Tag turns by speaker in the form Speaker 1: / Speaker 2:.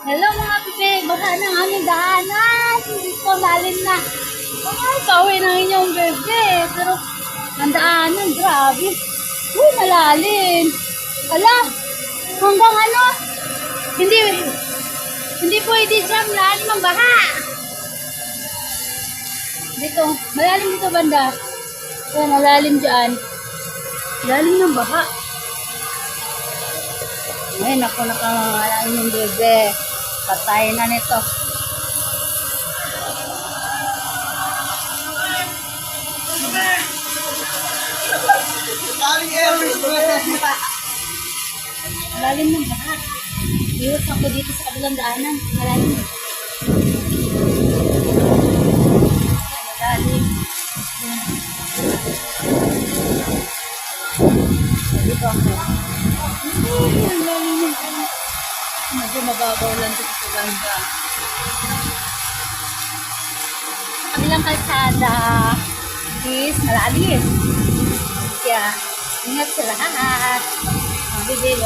Speaker 1: Hello mga pipe, baka ng aming daanan. Dito, lalim na. Ay, pauwi ng inyong bebe. Pero, ang daanan, grabe. Uy, malalim. Hala, hanggang ano? Hindi, hindi pwede dyan, lalim ang baha. Dito, malalim dito banda. Ayan, malalim dyan. Lalim ng baha. Ay, naku, nakangalain yung bebe. Patay na nito. Malalim ng baha. Iwas ako dito sa kabilang daanan. Malalim. Malalim. Dito ako. Malalim yung baha. Medyo mababaw lang dito sa banda. Sa kabilang kalsada is malalim. Kaya, ingat sa lahat. Bye-bye.